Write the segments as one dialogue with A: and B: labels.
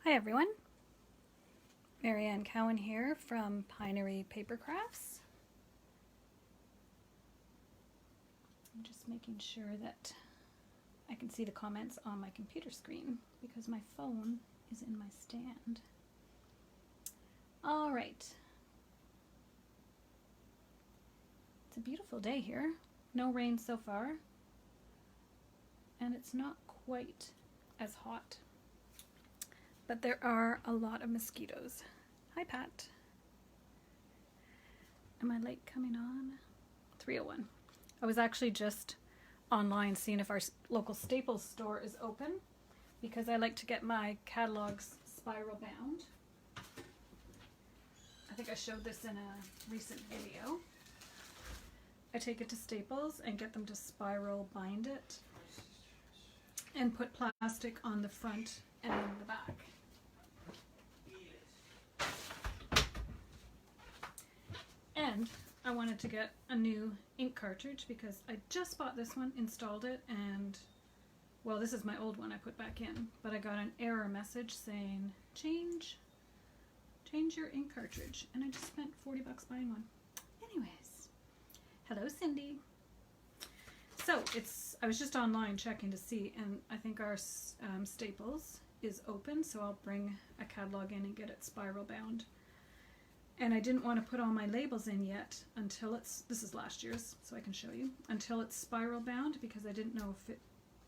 A: Hi everyone, Marianne Cowan here from Pinery Paper Crafts. I'm just making sure that I can see the comments on my computer screen because my phone is in my stand. All right, it's a beautiful day here, no rain so far, and it's not quite as hot. But there are a lot of mosquitoes. Hi, Pat. Am I late coming on? 3:01. I was actually just online seeing if our local Staples store is open because I like to get my catalogs spiral bound. I think I showed this in a recent video. I take it to Staples and get them to spiral bind it and put plastic on the front and the back. And I wanted to get a new ink cartridge because I just bought this one, installed it, and well, this is my old one I put back in, but I got an error message saying change your ink cartridge, and I just spent 40 bucks buying one. Anyways, hello Cindy. So I was just online checking to see, and I think our Staples is open, so I'll bring a catalog in and get it spiral bound. And I didn't want to put all my labels in yet until this is last year's, so I can show you, until it's spiral bound, because I didn't know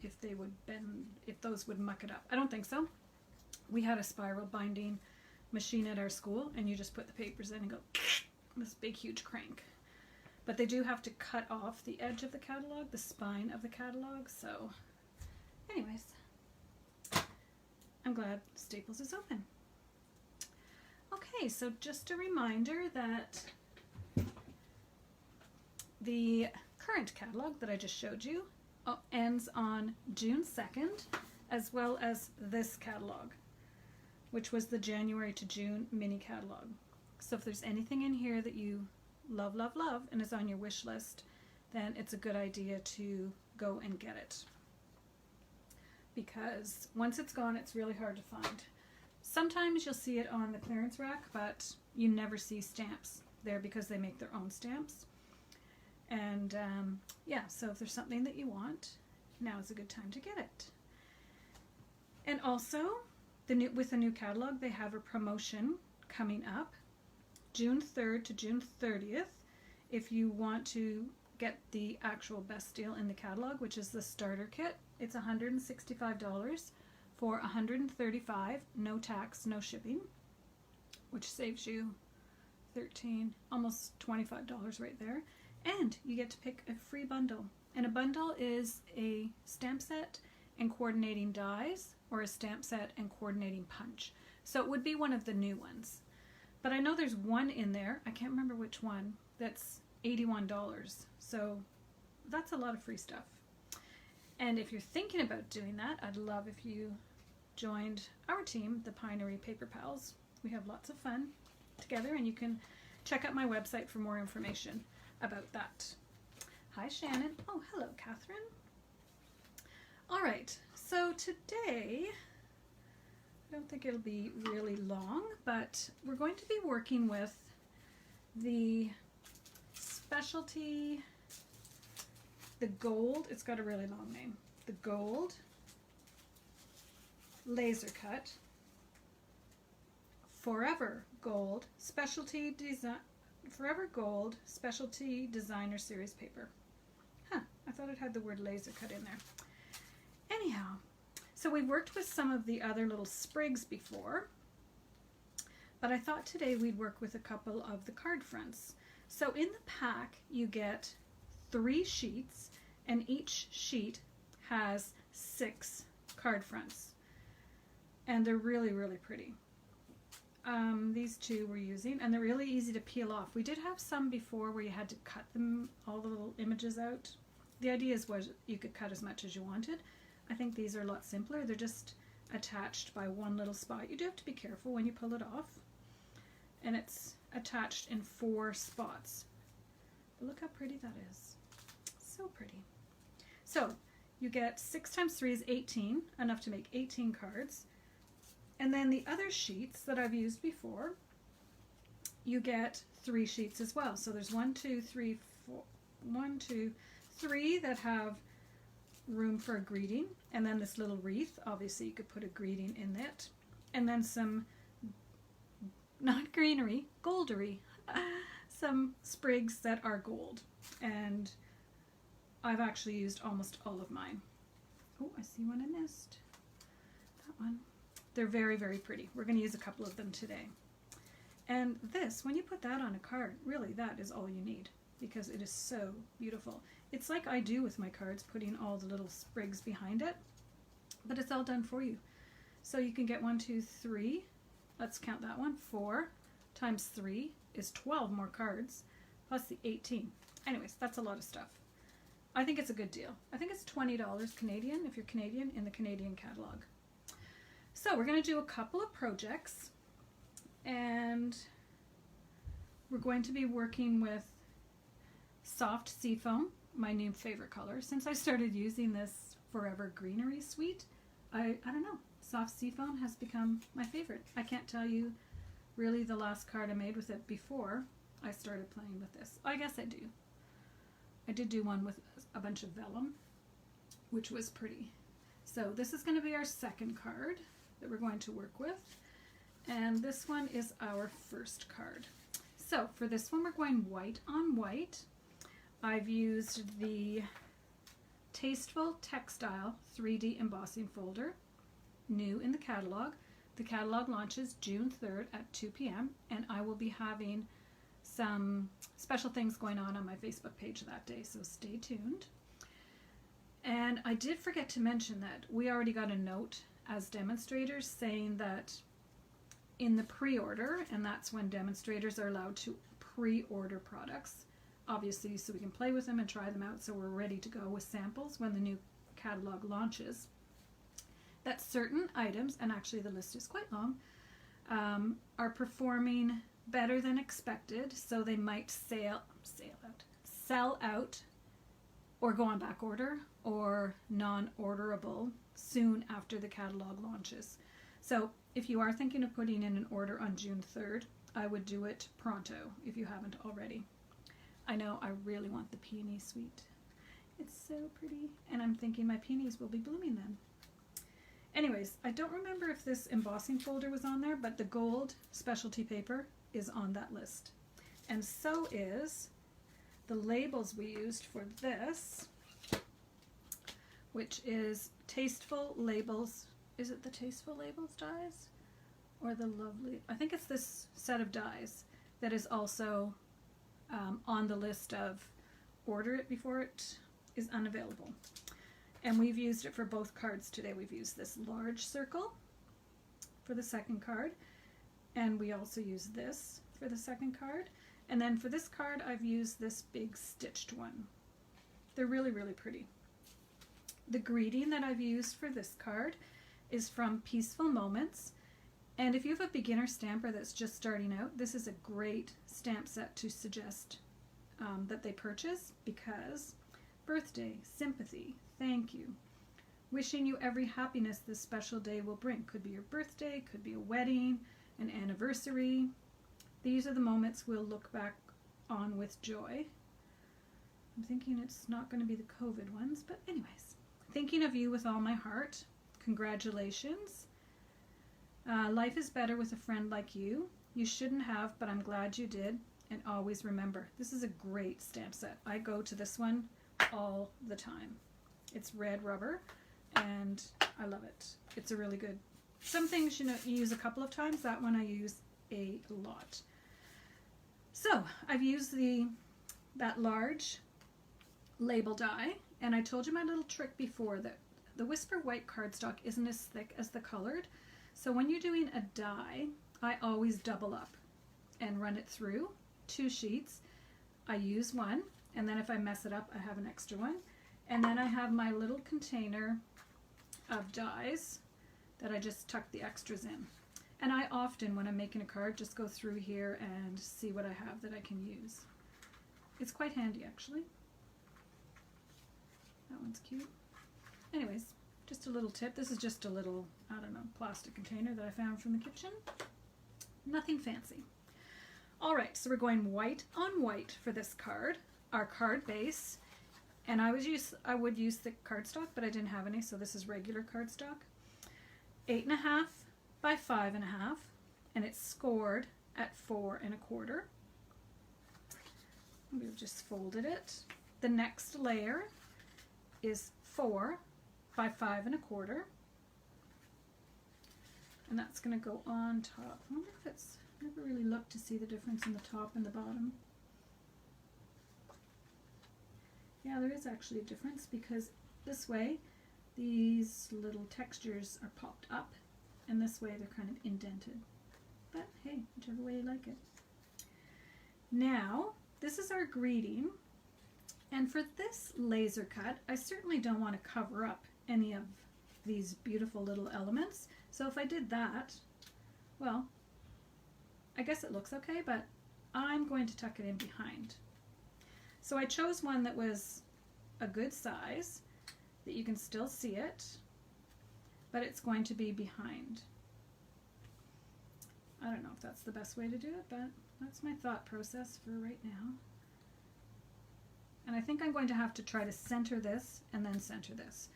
A: if they would bend, if those would muck it up. I don't think so. We had a spiral binding machine at our school, and you just put the papers in and go this big huge crank. But they do have to cut off the edge of the catalog, the spine of the catalog, so anyways, I'm glad Staples is open. Okay, so just a reminder that the current catalog that I just showed you ends on June 2nd, as well as this catalog, which was the January to June mini catalog. So if there's anything in here that you love, love, love, and is on your wish list, then it's a good idea to go and get it. Because once it's gone, it's really hard to find. Sometimes you'll see it on the clearance rack, but you never see stamps there because they make their own stamps. And yeah, so if there's something that you want, now is a good time to get it. And also, with the new catalog, they have a promotion coming up June 3rd to June 30th. If you want to get the actual best deal in the catalog, which is the starter kit, it's $165. for $135, no tax, no shipping, which saves you $13, almost $25 right there. And you get to pick a free bundle. And a bundle is a stamp set and coordinating dies, or a stamp set and coordinating punch. So it would be one of the new ones. But I know there's one in there, I can't remember which one, that's $81. So that's a lot of free stuff. And if you're thinking about doing that, I'd love if you joined our team, the Pinery Paper Pals. We have lots of fun together, and you can check out my website for more information about that. Hi Shannon. Oh, hello Catherine. All right, so today, I don't think it'll be really long, but we're going to be working with the specialty, the gold, it's got a really long name, the gold laser cut Forever Gold Specialty Designer Series paper. I thought it had the word laser cut in there. Anyhow, so we've worked with some of the other little sprigs before, but I thought today we'd work with a couple of the card fronts. So in the pack you get 3 sheets, and each sheet has 6 card fronts. And they're really, really pretty. These two we're using, and they're really easy to peel off. We did have some before where you had to cut them, all the little images out. The idea was you could cut as much as you wanted. I think these are a lot simpler. They're just attached by one little spot. You do have to be careful when you pull it off. And it's attached in 4 spots. But look how pretty that is. So pretty. So you get 6 times 3 is 18, enough to make 18 cards. And then the other sheets that I've used before, you get 3 sheets as well. So there's 1, 2, 3, 4, 1, 2, 3 that have room for a greeting, and then this little wreath. Obviously you could put a greeting in it, and then some, not greenery, goldery, some sprigs that are gold. And I've actually used almost all of mine. Oh, I see one I missed. That one. They're very, very pretty. We're going to use a couple of them today. And this, when you put that on a card, really that is all you need, because it is so beautiful. It's like I do with my cards, putting all the little sprigs behind it, but it's all done for you. So you can get 1, 2, 3, let's count that one, 4 times 3 is 12 more cards, plus the 18. Anyways, that's a lot of stuff. I think it's a good deal. I think it's $20 Canadian, if you're Canadian, in the Canadian catalog. So we're going to do a couple of projects, and we're going to be working with soft seafoam, my new favorite color. Since I started using this Forever Greenery suite, I don't know, soft seafoam has become my favorite. I can't tell you really the last card I made with it before I started playing with this. I guess I do. I did do one with a bunch of vellum, which was pretty. So this is going to be our second card that we're going to work with, and this one is our first card. So for this one we're going white on white. I've used the Tasteful Textile 3D embossing folder, new in the catalog. The catalog launches June 3rd at 2 p.m. and I will be having some special things going on my Facebook page that day, so stay tuned. And I did forget to mention that we already got a note as demonstrators saying that in the pre-order, and that's when demonstrators are allowed to pre-order products, obviously, so we can play with them and try them out, so we're ready to go with samples when the new catalog launches, that certain items, and actually the list is quite long, are performing better than expected, so they might sell out or go on back order or non-orderable soon after the catalog launches. So if you are thinking of putting in an order on June 3rd, I would do it pronto if you haven't already. I know I really want the peony suite. It's so pretty, and I'm thinking my peonies will be blooming then. Anyways, I don't remember if this embossing folder was on there, but the gold specialty paper is on that list. And so is the labels we used for this, which is Tasteful Labels. Is it the Tasteful Labels dies? Or the lovely, I think it's this set of dies that is also on the list of order it before it is unavailable. And we've used it for both cards today. We've used this large circle for the second card, and we also use this for the second card. And then for this card, I've used this big stitched one. They're really, really pretty. The greeting that I've used for this card is from Peaceful Moments. And if you have a beginner stamper that's just starting out, this is a great stamp set to suggest that they purchase, because birthday, sympathy, thank you, wishing you every happiness this special day will bring. Could be your birthday, could be a wedding, an anniversary. These are the moments we'll look back on with joy. I'm thinking it's not going to be the COVID ones, but anyways. Thinking of you with all my heart. Congratulations. Life is better with a friend like you. You shouldn't have, but I'm glad you did. And always remember. This is a great stamp set. I go to this one all the time. It's red rubber, and I love it. It's a really good. Some things you use a couple of times. That one I use a lot. So I've used that large label die, and I told you my little trick before that the Whisper White cardstock isn't as thick as the colored. So when you're doing a die, I always double up and run it through 2 sheets. I use one, and then if I mess it up, I have an extra one. And then I have my little container of dies that I just tuck the extras in. And I often, when I'm making a card, just go through here and see what I have that I can use. It's quite handy, actually. That one's cute. Anyways, Just a little tip. This is just a little, I don't know, plastic container that I found from the kitchen. Nothing fancy. All right, so we're going white on white for this card, our card base. And I would use thick cardstock, but I didn't have any, so this is regular cardstock. 8.5 by 5.5, and it's scored at 4 1/4. We've just folded it. The next layer is 4 by 5 1/4, and that's going to go on top. I wonder if it's, I never really looked to see the difference in the top and the bottom. Yeah, there is actually a difference, because this way these little textures are popped up, and this way they're kind of indented. But hey, whichever way you like it. Now, this is our greeting, and for this laser cut, I certainly don't want to cover up any of these beautiful little elements. So if I did that, well, I guess it looks okay, but I'm going to tuck it in behind. So I chose one that was a good size, that you can still see it, but it's going to be behind. I don't know if that's the best way to do it, but that's my thought process for right now. And I think I'm going to have to try to center this and then center this.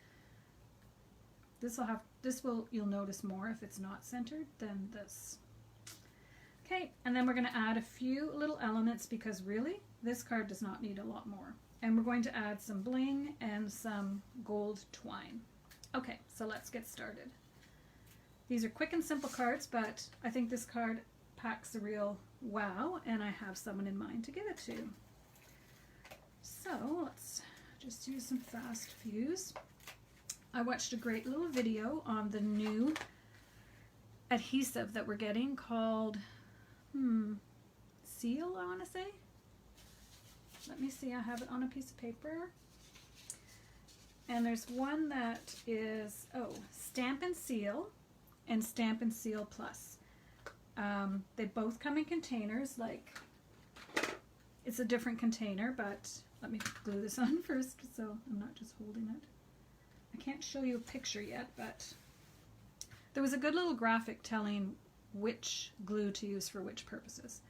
A: You'll notice more if it's not centered than this. Okay, and then we're going to add a few little elements, because really, this card does not need a lot more. And we're going to add some bling and some gold twine. Okay, so let's get started. These are quick and simple cards, but I think this card packs a real wow, and I have someone in mind to give it to. So let's just use some fast fuse. I watched a great little video on the new adhesive that we're getting called Seal, I want to say. Let me see, I have it on a piece of paper. And there's one that is, Stampin' Seal and Stampin' Seal Plus. They both come in containers, like, it's a different container, but let me glue this on first so I'm not just holding it. I can't show you a picture yet, but there was a good little graphic telling which glue to use for which purposes.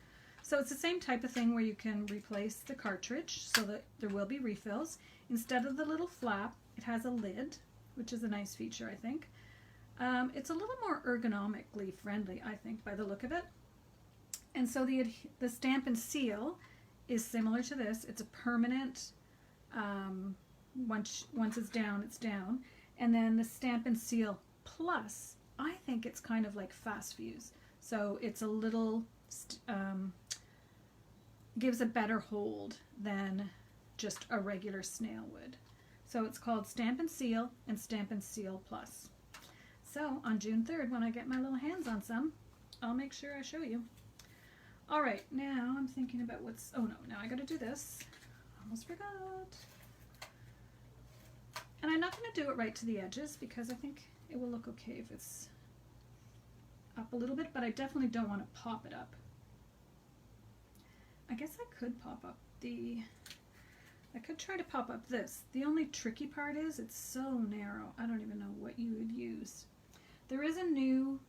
A: So it's the same type of thing where you can replace the cartridge so that there will be refills. Instead of the little flap, it has a lid, which is a nice feature, I think. It's a little more ergonomically friendly, I think, by the look of it. And so the Stampin' Seal is similar to this. It's a permanent, once it's down, it's down. And then the Stampin' Seal Plus, I think it's kind of like fast fuse. So it's a little, gives a better hold than just a regular snail would. So it's called Stampin' Seal and Stampin' Seal Plus. So on June 3rd, when I get my little hands on some, I'll make sure I show you. All right, now I'm thinking about now I gotta do this. Almost forgot. And I'm not gonna do it right to the edges, because I think it will look okay if it's up a little bit, but I definitely don't want to pop it up. I guess I could pop up I could try to pop up this. The only tricky part is it's so narrow. I don't even know what you would use. There is a new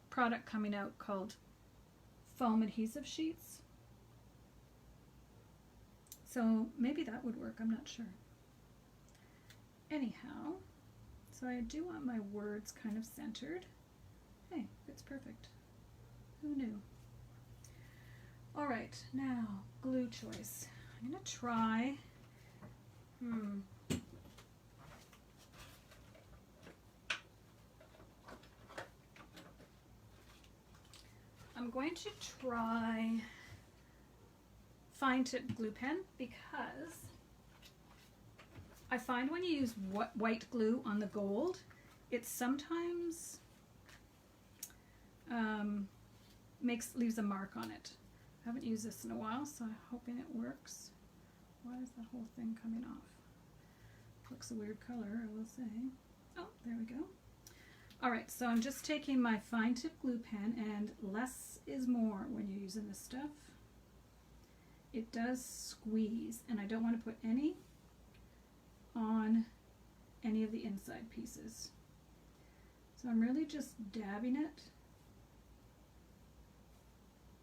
A: product coming out called foam adhesive sheets. So maybe that would work, I'm not sure. Anyhow, so I do want my words kind of centered. Hey, it's perfect. Who knew? All right, now glue choice. I'm gonna try, I'm going to try fine tip glue pen, because I find when you use white glue on the gold, it sometimes leaves a mark on it. I haven't used this in a while, so I'm hoping it works. Why is that whole thing coming off? Looks a weird color, I will say. Oh, there we go. All right, so I'm just taking my fine tip glue pen, and less is more when you're using this stuff. It does squeeze, and I don't want to put any on any of the inside pieces. So I'm really just dabbing it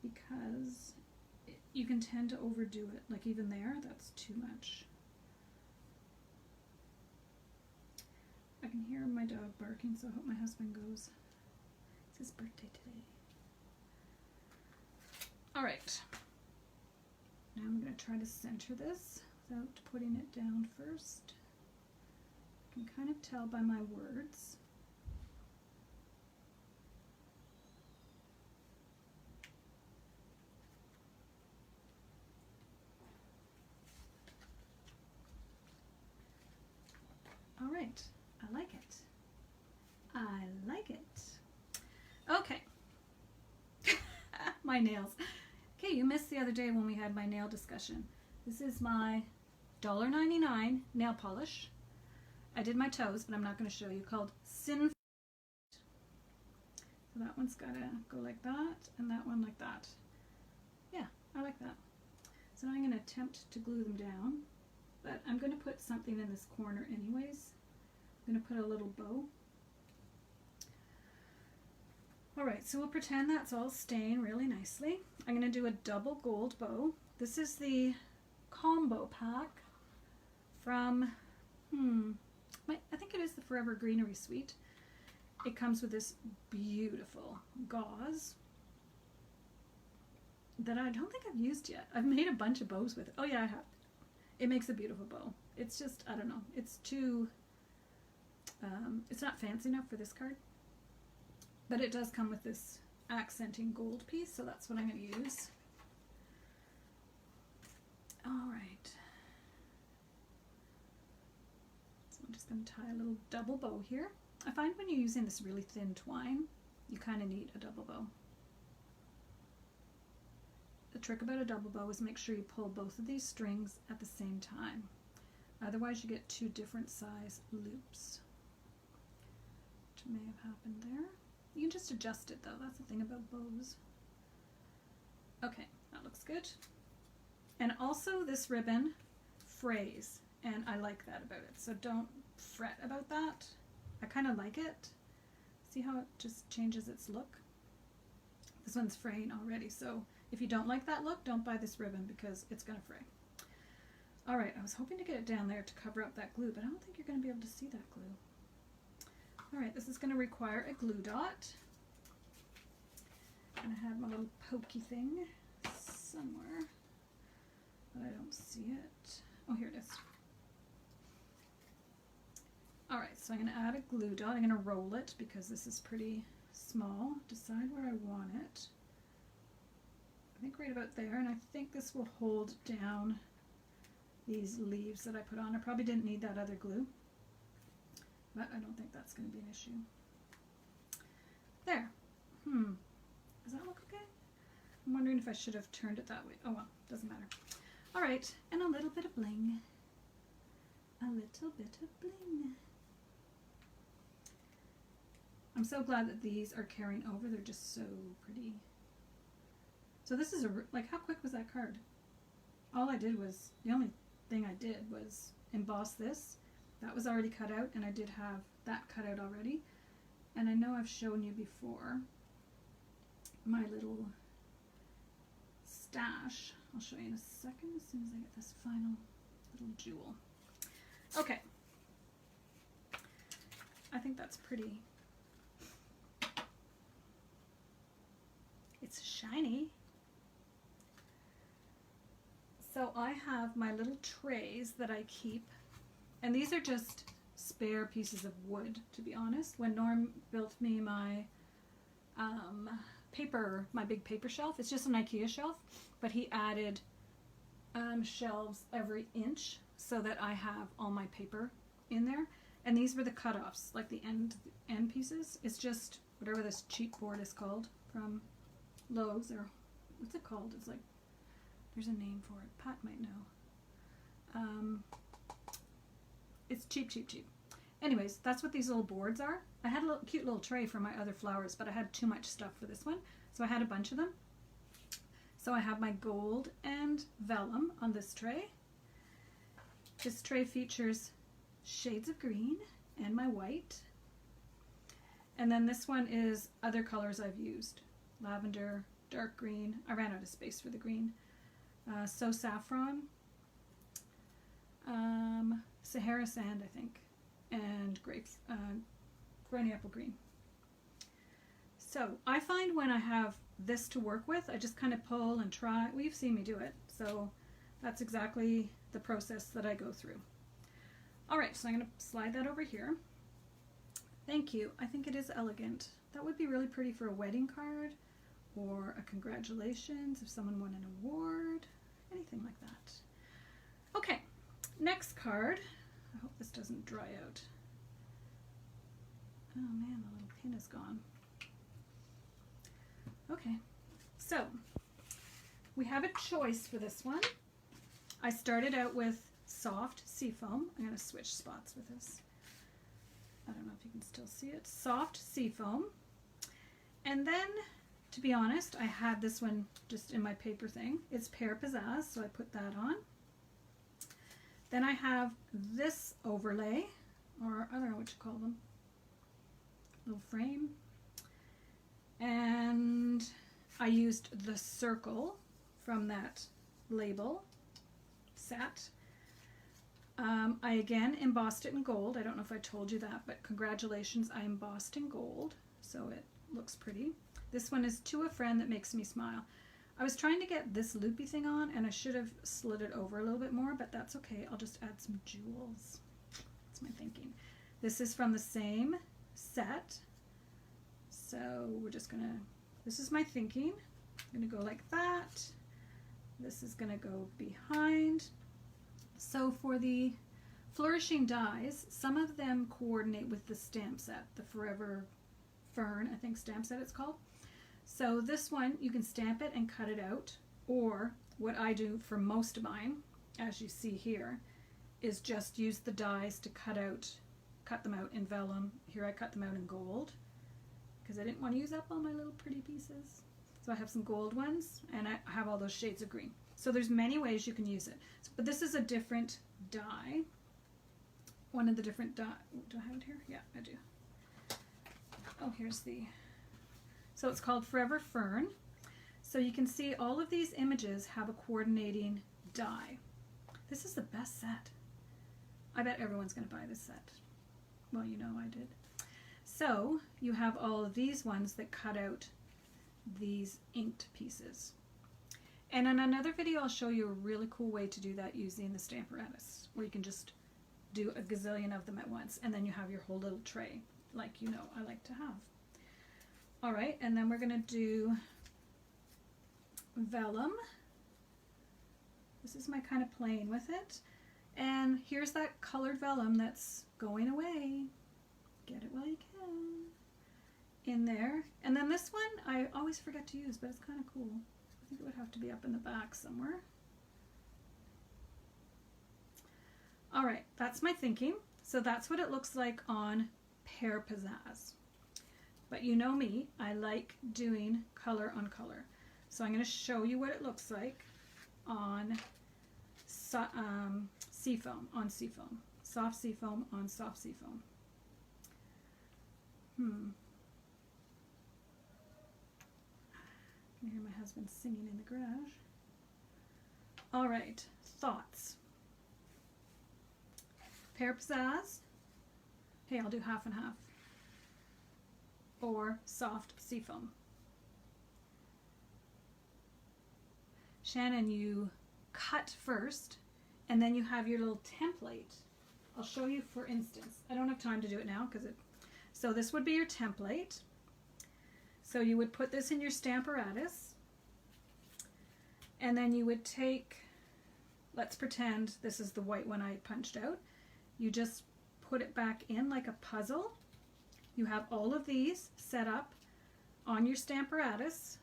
A: because you can tend to overdo it. Like even there, that's too much. I can hear my dog barking, so I hope my husband goes. It's his birthday today. All right. Now I'm going to try to center this without putting it down first. I can kind of tell by my words. All right, I like it. I like it. Okay. My nails. Okay, you missed the other day when we had my nail discussion. This is my $1.99 nail polish. I did my toes, but I'm not going to show you, called Sin. So that one's got to go like that, and that one like that. Yeah, I like that. So now I'm going to attempt to glue them down, but I'm going to put something in this corner anyways. I'm going to put a little bow. Alright, so we'll pretend that's all staying really nicely. I'm going to do a double gold bow. This is the combo pack from, I think it is the Forever Greenery Suite. It comes with this beautiful gauze that I don't think I've used yet. I've made a bunch of bows with it. Oh yeah, I have. It makes a beautiful bow. It's just, I don't know, it's too, it's not fancy enough for this card. But it does come with this accenting gold piece, so that's what I'm going to use. All right. So I'm just going to tie a little double bow here. I find when you're using this really thin twine, you kind of need a double bow. The trick about a double bow is make sure you pull both of these strings at the same time. Otherwise you get two different size loops, which may have happened there. You can just adjust it though, that's the thing about bows. Okay, that looks good. And also this ribbon frays, and I like that about it, so don't fret about that. I kind of like it. See how it just changes its look? This one's fraying already, so if you don't like that look, don't buy this ribbon because it's gonna fray. Alright, I was hoping to get it down there to cover up that glue, but I don't think you're gonna be able to see that glue. Alright, this is going to require a glue dot. And I have my little pokey thing somewhere, but I don't see it. Oh, here it is. Alright, so I'm going to add a glue dot. I'm going to roll it because this is pretty small. Decide where I want it. I think right about there, and I think this will hold down these leaves that I put on. I probably didn't need that other glue, but I don't think that's going to be an issue. There. Does that look okay? I'm wondering if I should have turned it that way. Oh well, doesn't matter. Alright, and a little bit of bling. A little bit of bling. I'm so glad that these are carrying over. They're just so pretty. So this is like, how quick was that card? All I did was, the only thing I did was emboss this. That was already cut out, and I did have that cut out already. And I know I've shown you before my little stash. I'll show you in a second as soon as I get this final little jewel. Okay. I think that's pretty. It's shiny. So I have my little trays that I keep, and these are just spare pieces of wood, to be honest. When Norm built me my my big paper shelf, it's just an IKEA shelf, but he added shelves every inch so that I have all my paper in there. And these were the cutoffs, like the end pieces. It's just whatever this cheap board is called from Lowe's, or what's it called? It's like, there's a name for it. Pat might know. It's cheap. Anyways, that's what these little boards are. I had a cute little tray for my other flowers, but I had too much stuff for this one, so I had a bunch of them. So I have my gold and vellum on this tray. This tray features shades of green and my white. And then this one is other colors I've used. Lavender, dark green. I ran out of space for the green. So saffron. Sahara sand, I think. And granny apple green. So I find when I have this to work with, I just kind of pull and try. Well, you've seen me do it. So that's exactly the process that I go through. All right, so I'm going to slide that over here. Thank you. I think it is elegant. That would be really pretty for a wedding card or a congratulations if someone won an award, anything like that. Okay, next card. I hope this doesn't dry out. Oh man, the little pin is gone. Okay, so we have a choice for this one. I started out with soft seafoam. I'm going to switch spots with this. I don't know if you can still see it. Soft seafoam. And then, to be honest, I had this one just in my paper thing. It's Pear Pizzazz, so I put that on. Then I have this overlay, or I don't know what you call them. Little frame. And I used the circle from that label set. I again embossed it in gold. I don't know if I told you that, but congratulations, I embossed in gold, so it looks pretty. This one is To a Friend That Makes Me Smile. I was trying to get this loopy thing on, and I should have slid it over a little bit more, but that's okay. I'll just add some jewels. That's my thinking. This is from the same set, so we're just gonna, this is my thinking. I'm gonna go like that. This is gonna go behind. So for the flourishing dies, some of them coordinate with the stamp set, the Forever Fern, I think stamp set it's called. So this one, you can stamp it and cut it out, or what I do for most of mine, as you see here, is just use the dies to cut them out in vellum. Here I cut them out in gold, because I didn't want to use up all my little pretty pieces. So I have some gold ones, and I have all those shades of green. So there's many ways you can use it. But this is a different die. One of the different die. Do I have it here? Yeah, I do. Oh, here's the... So it's called Forever Fern. So you can see all of these images have a coordinating die. This is the best set. I bet everyone's going to buy this set. Well, you know I did. So you have all of these ones that cut out these inked pieces. And in another video, I'll show you a really cool way to do that using the Stamparatus, where you can just do a gazillion of them at once, and then you have your whole little tray, like you know I like to have. All right, and then we're going to do vellum. This is my kind of playing with it. And here's that colored vellum that's going away. Get it while you can. In there. And then this one I always forget to use, but it's kind of cool. I think it would have to be up in the back somewhere. All right, that's my thinking. So that's what it looks like on Pear Pizzazz. But you know me, I like doing color on color. So I'm going to show you what it looks like on seafoam, soft seafoam on soft seafoam. I hear my husband singing in the garage. All right, thoughts. Pear Pizzazz. Hey, I'll do half and half. Or soft seafoam. Shannon, you cut first, and then you have your little template. I'll show you for instance. I don't have time to do it now because so this would be your template. So you would put this in your Stamparatus, and then you would take, let's pretend this is the white one I punched out. You just put it back in like a puzzle. You have all of these set up on your Stamparatus.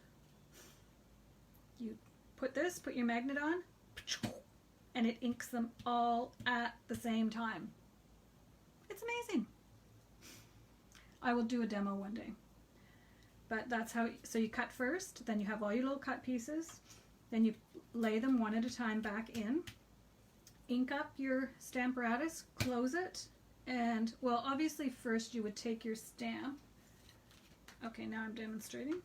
A: You put your magnet on, and it inks them all at the same time. It's amazing. I will do a demo one day. But that's how, so you cut first, then you have all your little cut pieces, then you lay them one at a time back in, ink up your Stamparatus, close it, And, well, obviously first you would take your stamp. Okay, now I'm demonstrating.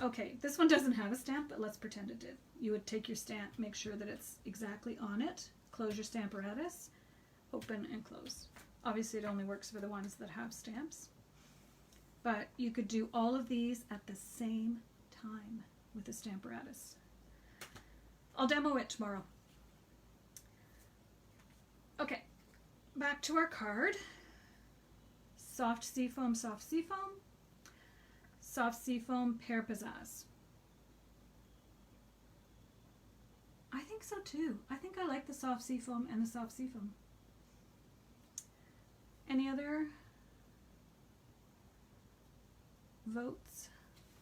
A: Okay, this one doesn't have a stamp, but let's pretend it did. You would take your stamp, make sure that it's exactly on it, close your Stamparatus, open and close. Obviously it only works for the ones that have stamps. But you could do all of these at the same time with the Stamparatus. I'll demo it tomorrow. Okay, back to our card. Soft seafoam, soft seafoam. Soft seafoam, pear pizzazz. I think so too. I think I like the soft seafoam and the soft seafoam. Any other votes?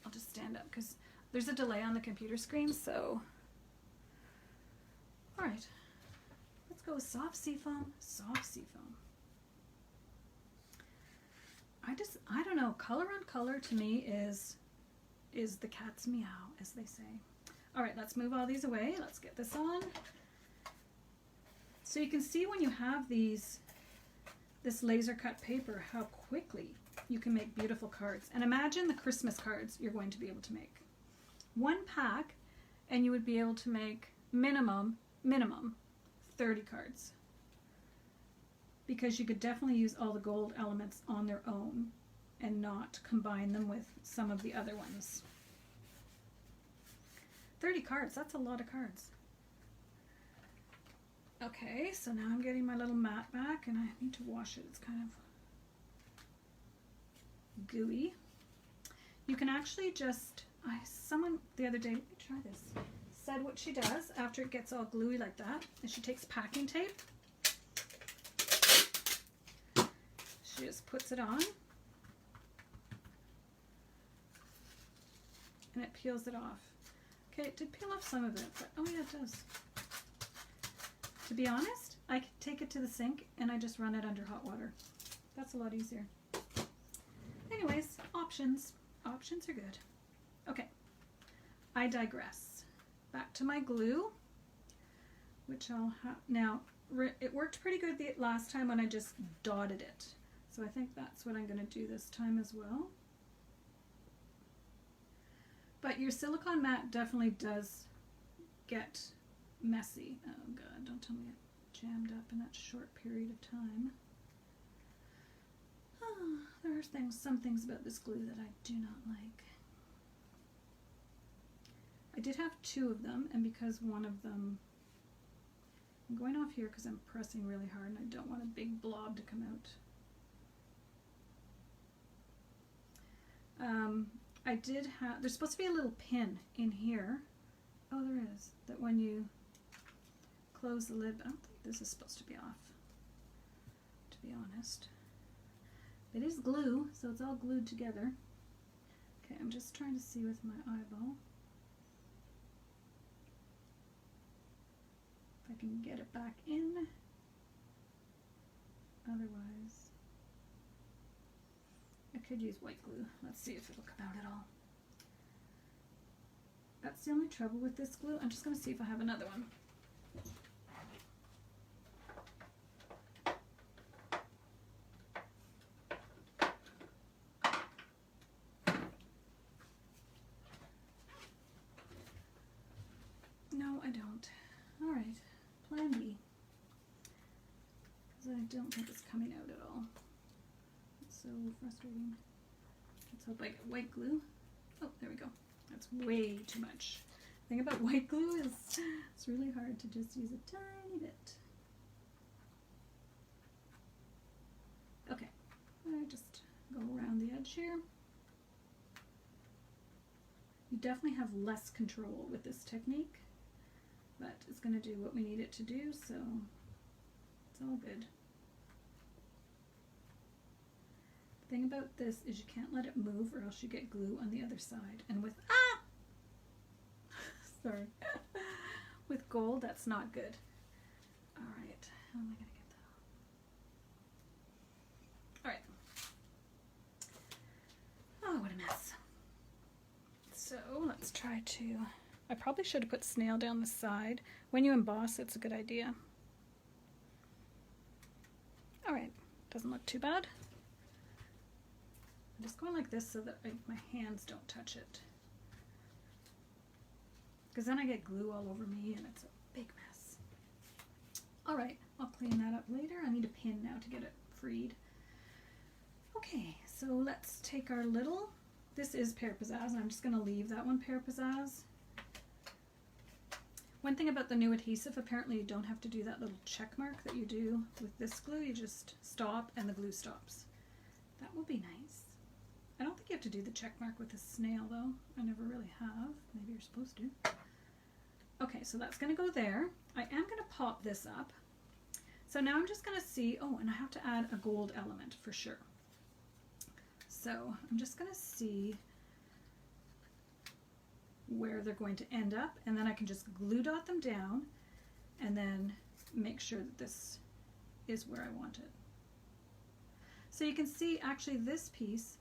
A: I'll just stand up because there's a delay on the computer screen, so. All right, let's go with soft seafoam, soft seafoam. I don't know, color on color to me is the cat's meow, as they say. All right, let's move all these away. Let's get this on. So you can see when you have this laser cut paper, how quickly you can make beautiful cards. And imagine the Christmas cards you're going to be able to make. One pack, and you would be able to make minimum 30 cards. Because you could definitely use all the gold elements on their own and not combine them with some of the other ones. 30 cards, that's a lot of cards. Okay, so now I'm getting my little mat back and I need to wash it. It's kind of gooey. You can actually just, someone the other day, let me try this, said what she does after it gets all gluey like that is she takes packing tape. She just puts it on and it peels it off. Okay, it did peel off some of it, but oh yeah, it does. To be honest, I could take it to the sink and I just run it under hot water. That's a lot easier. Anyways, options. Options are good. Okay, I digress. Back to my glue, which I'll have now. It worked pretty good the last time when I just dotted it. So I think that's what I'm going to do this time as well. But your silicone mat definitely does get messy. Oh God, don't tell me it jammed up in that short period of time. Oh, there are some things about this glue that I do not like. I did have two of them, and because one of them, I'm going off here because I'm pressing really hard and I don't want a big blob to come out. I did have, there's supposed to be a little pin in here. Oh, there is. That when you close the lid, I don't think this is supposed to be off, to be honest. It is glue, so it's all glued together. Okay, I'm just trying to see with my eyeball if I can get it back in. Otherwise, I could use white glue. Let's see if it'll come out at all. That's the only trouble with this glue. I'm just going to see if I have another one. No, I don't. All right, plan B. Because I don't think it's coming out at all. So frustrating. Let's hope I get white glue. Oh, there we go. That's way too much. The thing about white glue is it's really hard to just use a tiny bit. Okay, I just go around the edge here. You definitely have less control with this technique, but it's going to do what we need it to do, so it's all good. The thing about this is you can't let it move or else you get glue on the other side. And with, sorry, with gold, that's not good. All right, how am I going to get that? All right. Oh, what a mess. So let's try to, I probably should have put snail down the side. When you emboss, it's a good idea. All Doesn't look too bad. I'm just going like this so that my hands don't touch it. Because then I get glue all over me and it's a big mess. All right, I'll clean that up later. I need a pin now to get it freed. Okay, so let's take our little, this is Pear Pizzazz. I'm just going to leave that one Pear Pizzazz. One thing about the new adhesive, apparently you don't have to do that little check mark that you do with this glue. You just stop and the glue stops. That will be nice. I don't think you have to do the check mark with a snail though. I never really have. Maybe you're supposed to. Okay, so that's going to go there. I am going to pop this up. So now I'm just going to see, oh, and I have to add a gold element for sure. So I'm just going to see where they're going to end up, and then I can just glue dot them down and then make sure that this is where I want it. So you can see actually this piece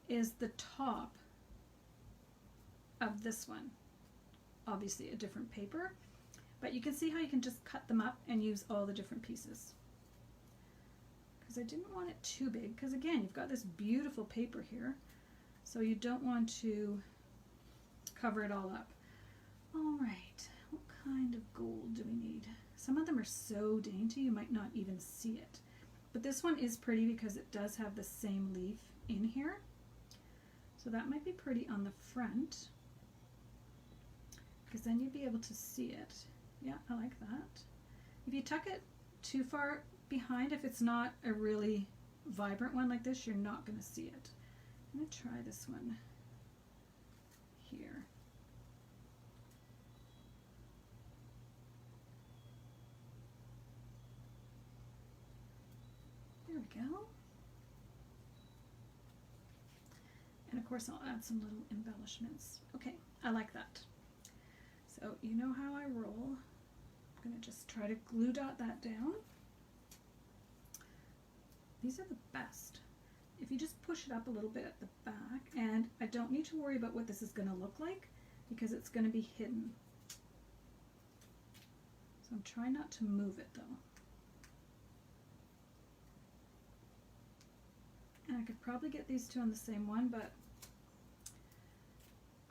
A: is the top of this one. Obviously a different paper, but you can see how you can just cut them up and use all the different pieces. Because I didn't want it too big, because again, you've got this beautiful paper here, so you don't want to cover it all up. All right, what kind of gold do we need? Some of them are so dainty you might not even see it. But this one is pretty because it does have the same leaf in here. So that might be pretty on the front, because then you'd be able to see it. Yeah, I like that. If you tuck it too far behind, if it's not a really vibrant one like this, you're not going to see it. I'm going to try this one here. There we go. And of course I'll add some little embellishments. Okay, I like that. So you know how I roll. I'm going to just try to glue dot that down. These are the best. If you just push it up a little bit at the back, and I don't need to worry about what this is going to look like because it's going to be hidden. So I'm trying not to move it though. And I could probably get these two on the same one, but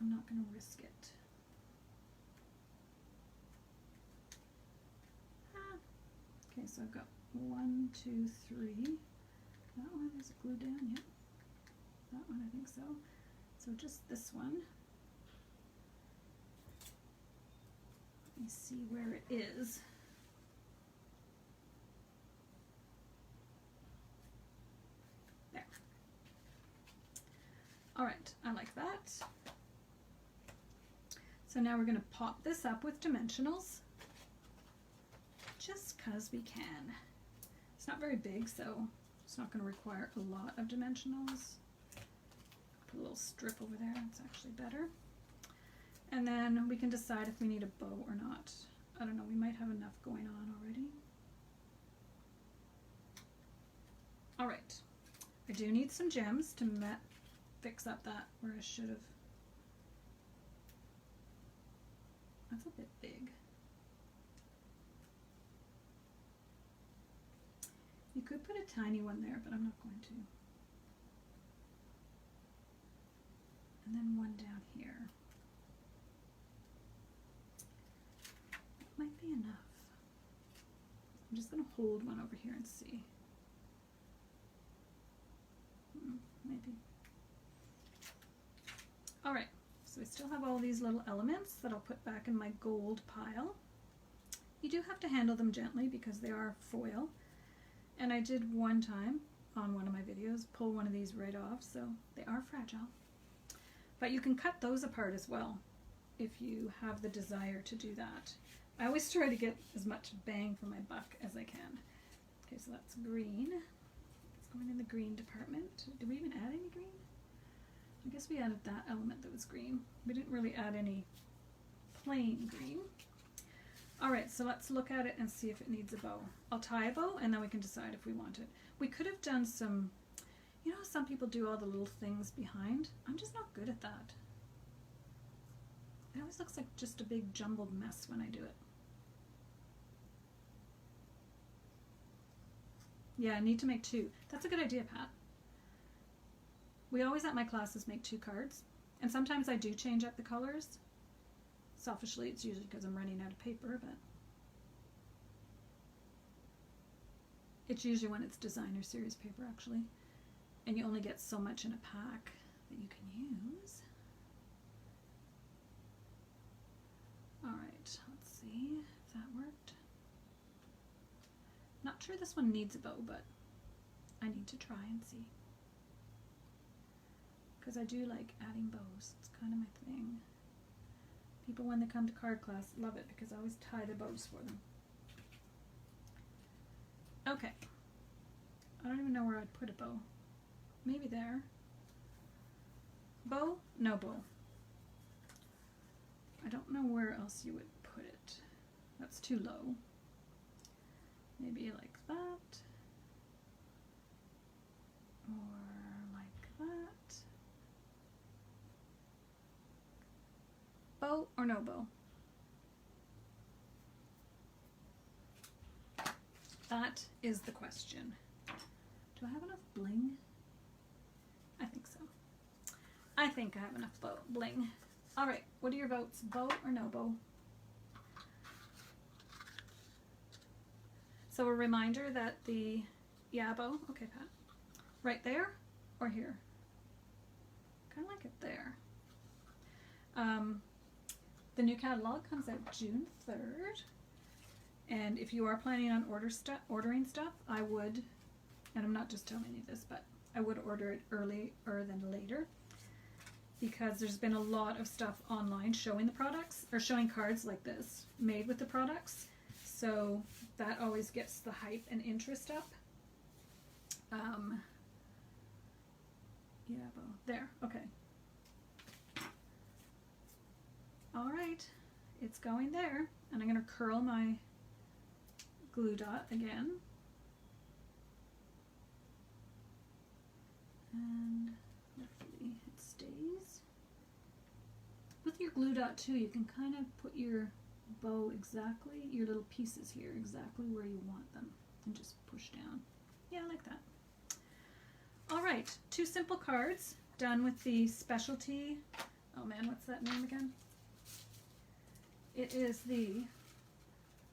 A: I'm not going to risk it. Okay, so I've got 1, 2, 3. That one is glued down, yep. That one, I think so. So just this one. Let me see where it is. There. All right, I like that. So now we're going to pop this up with dimensionals, just because we can. It's not very big, so it's not going to require a lot of dimensionals. Put a little strip over there, that's actually better. And then we can decide if we need a bow or not. I don't know, we might have enough going on already. All right, I do need some gems to fix up that where I should have. That's a bit big. You could put a tiny one there, but I'm not going to. And then one down here. That might be enough. I'm just going to hold one over here and see. Maybe. All right, so I still have all these little elements that I'll put back in my gold pile. You do have to handle them gently because they are foil. And I did one time on one of my videos pull one of these right off, so they are fragile. But you can cut those apart as well if you have the desire to do that. I always try to get as much bang for my buck as I can. Okay, so that's green. It's going in the green department. Did we even add any green? I guess we added that element that was green. We didn't really add any plain green. All right, so let's look at it and see if it needs a bow. I'll tie a bow and then we can decide if we want it. We could have done some, you know, some people do all the little things behind. I'm just not good at that. It always looks like just a big jumbled mess when I do it. Yeah, I need to make 2. That's a good idea, Pat. We always at my classes make 2 cards. And sometimes I do change up the colors. Selfishly, it's usually because I'm running out of paper, but it's usually when it's designer series paper, actually. And you only get so much in a pack that you can use. Alright, let's see if that worked. Not sure this one needs a bow, but I need to try and see. Because I do like adding bows. It's kind of my thing. People, when they come to card class, love it because I always tie the bows for them. Okay. I don't even know where I'd put a bow. Maybe there. Bow? No bow. I don't know where else you would put it. That's too low. Maybe like that. Or like that. Bow or no bow? That is the question. Do I have enough bling? I think so. I think I have enough bling. All right, what are your votes? Bow or no bow? So a reminder that the, yeah, bow, okay, Pat. Right there or here? Kind of like it there. The new catalog comes out June 3rd. And if you are planning on ordering stuff, I would, and I'm not just telling you this, but I would order it earlier than later, because there's been a lot of stuff online showing the products, or showing cards like this made with the products. So that always gets the hype and interest up. Yeah, well, there, okay. All right, it's going there, and I'm gonna curl my glue dot again. And hopefully it stays. With your glue dot too, you can kind of put your bow exactly, your little pieces here, exactly where you want them, and just push down. Yeah, I like that. All right, 2 simple cards done with the specialty, oh man, what's that name again? It is the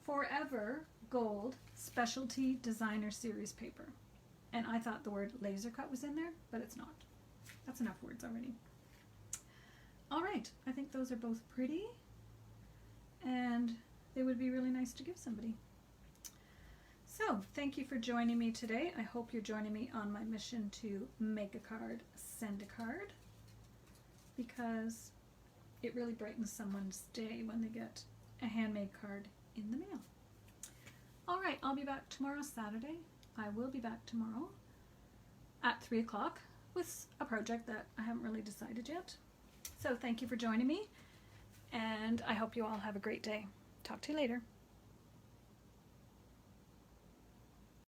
A: Forever Gold Specialty Designer Series paper. And I thought the word laser cut was in there, but it's not. That's enough words already. All right, I think those are both pretty, and they would be really nice to give somebody. So, thank you for joining me today. I hope you're joining me on my mission to make a card, send a card, because it really brightens someone's day when they get a handmade card in the mail. All right, I'll be back tomorrow, Saturday. I will be back tomorrow at 3 o'clock with a project that I haven't really decided yet. So thank you for joining me, and I hope you all have a great day. Talk to you later.